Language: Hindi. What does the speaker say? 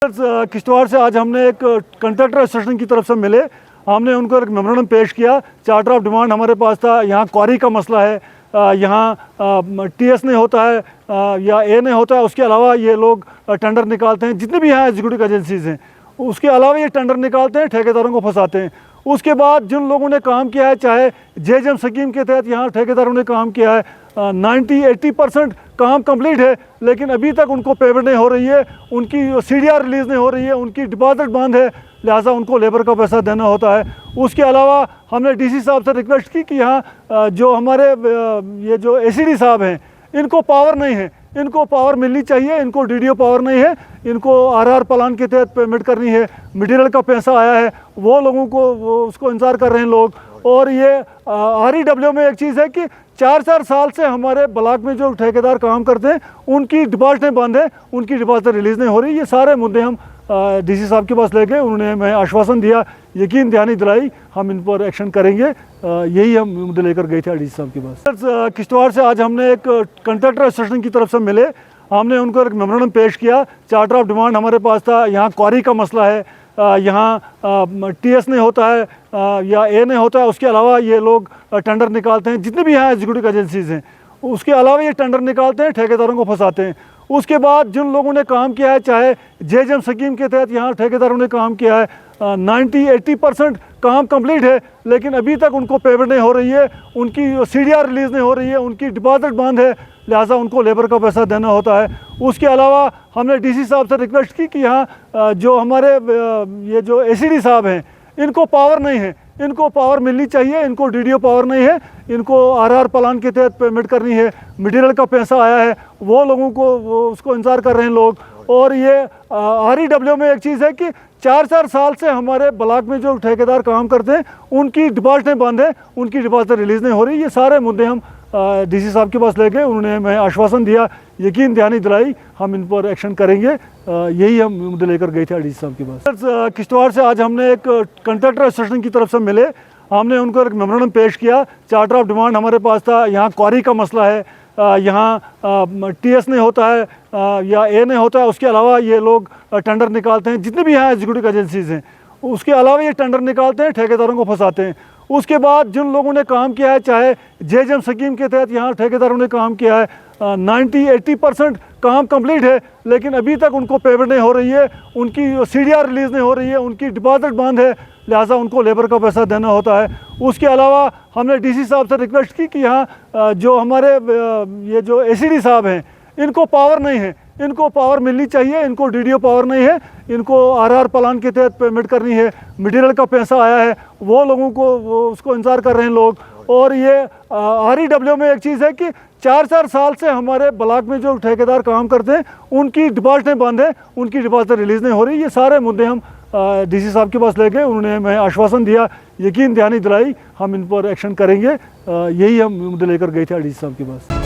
किश्तवाड़ से आज हमने एक कंट्रैक्टर एसोसिएशन की तरफ से मिले। हमने उनको एक मेमोरेंडम पेश किया। चार्टर ऑफ डिमांड हमारे पास था। यहाँ क्वारी का मसला है, यहाँ टीएस नहीं होता है या ए नहीं होता है। उसके अलावा ये लोग टेंडर निकालते हैं, जितने भी यहाँ एग्जीक्यूटिव एजेंसीज हैं उसके अलावा ये टेंडर निकालते हैं, ठेकेदारों को फंसाते हैं। उसके बाद जिन लोगों ने काम किया है, चाहे जेजेएम स्कीम के तहत यहाँ ठेकेदारों ने काम किया है, 90-80% काम कंप्लीट है, लेकिन अभी तक उनको पेमेंट नहीं हो रही है, उनकी सीडीआर रिलीज़ नहीं हो रही है, उनकी डिपॉजिट बंद है, लिहाजा उनको लेबर का पैसा देना होता है। उसके अलावा हमने डीसी साहब से रिक्वेस्ट की कि यहाँ जो हमारे ये जो एसीडी साहब हैं, इनको पावर नहीं है, इनको पावर मिलनी चाहिए, इनको डीडीओ पावर नहीं है, इनको आरआर प्लान के तहत पेमेंट करनी है, मटेरियल का पैसा आया है, वो लोगों को उसको इंतज़ार कर रहे हैं लोग। और ये REW में एक चीज़ है कि 4-4 साल से हमारे ब्लॉक में जो ठेकेदार काम करते हैं उनकी डिपॉजिटें बंद है, उनकी डिपॉजिट रिलीज़ नहीं हो रही। ये सारे मुद्दे हम डीसी साहब के पास ले गए, उन्होंने हमें आश्वासन दिया, यकीन दहानी दिलाई हम इन पर एक्शन करेंगे। यही हम मुद्दे लेकर गए थे डीसी साहब के पास। किश्तवाड़ से आज हमने एक कंट्रैक्टर एसोसिएशन की तरफ से मिले। हमने उनको एक मेमोरेंडम पेश किया। चार्टर ऑफ डिमांड हमारे पास था। यहाँ क्वारी का मसला है, यहाँ टीएस नहीं होता है या ए नहीं होता है। उसके अलावा ये लोग टेंडर निकालते हैं, जितने भी यहाँ एग्जीक्यूटिव एजेंसीज हैं उसके अलावा ये टेंडर निकालते हैं, ठेकेदारों को फंसाते हैं। उसके बाद जिन लोगों ने काम किया है, चाहे जेजेएम स्कीम के तहत यहाँ ठेकेदारों ने काम किया है, 90-80% काम कंप्लीट है, लेकिन अभी तक उनको पेमेंट नहीं हो रही है, उनकी सीडीआर रिलीज़ नहीं हो रही है, उनकी डिपॉजिट बंद है, लिहाजा उनको लेबर का पैसा देना होता है। उसके अलावा हमने डीसी साहब से रिक्वेस्ट की कि यहाँ जो हमारे ये जो एसीडी साहब हैं, इनको पावर नहीं है, इनको पावर मिलनी चाहिए, इनको डीडीओ पावर नहीं है, इनको आरआर प्लान के तहत पेमेंट करनी है, मटेरियल का पैसा आया है, वो लोगों को उसको इंतज़ार कर रहे हैं लोग। और ये REW में एक चीज़ है कि 4-4 साल से हमारे ब्लॉक में जो ठेकेदार काम करते हैं उनकी डिपॉजिटें बंद है, उनकी डिपॉजिट रिलीज़ नहीं हो रही। ये सारे मुद्दे हम डीसी साहब के पास ले गए, उन्होंने हमें आश्वासन दिया, यकीन दहानी दिलाई हम इन पर एक्शन करेंगे। यही हम मुद्दे लेकर गए थे डीसी साहब के पास। किश्तवाड़ से आज हमने एक कंट्रैक्टर एसोसिएशन की तरफ से मिले। हमने उनको एक मेमोरेंडम पेश किया। चार्टर ऑफ डिमांड हमारे पास था। यहाँ क्वारी का मसला है, यहाँ टीएस नहीं होता है या ए नहीं होता है। उसके अलावा ये लोग टेंडर निकालते हैं, जितने भी यहाँ एग्जीक्यूटिव एजेंसीज हैं उसके अलावा ये टेंडर निकालते हैं, ठेकेदारों को फंसाते हैं। उसके बाद जिन लोगों ने काम किया है, चाहे जेजेएम स्कीम के तहत यहाँ ठेकेदारों ने काम किया है, 90-80% काम कंप्लीट है, लेकिन अभी तक उनको पेमेंट नहीं हो रही है, उनकी सीडीआर रिलीज़ नहीं हो रही है, उनकी डिपॉजिट बंद है, लिहाजा उनको लेबर का पैसा देना होता है। उसके अलावा हमने डीसी साहब से रिक्वेस्ट की कि यहाँ जो हमारे ये जो एसीडी साहब हैं, इनको पावर नहीं है, इनको पावर मिलनी चाहिए, इनको डीडीओ पावर नहीं है, इनको आरआर प्लान के तहत पेमेंट करनी है, मटेरियल का पैसा आया है, वो लोगों को उसको इंतज़ार कर रहे हैं लोग। और ये REW में एक चीज़ है कि 4-4 साल से हमारे ब्लॉक में जो ठेकेदार काम करते हैं उनकी डिपॉजिटें बंद है, उनकी डिपॉजिट रिलीज़ नहीं हो रही। ये सारे मुद्दे हम डीसी साहब के पास ले गए, उन्होंने हमें आश्वासन दिया, यकीन दहानी दिलाई हम इन पर एक्शन करेंगे। यही हम मुद्दे लेकर गए थे डीसी साहब के पास।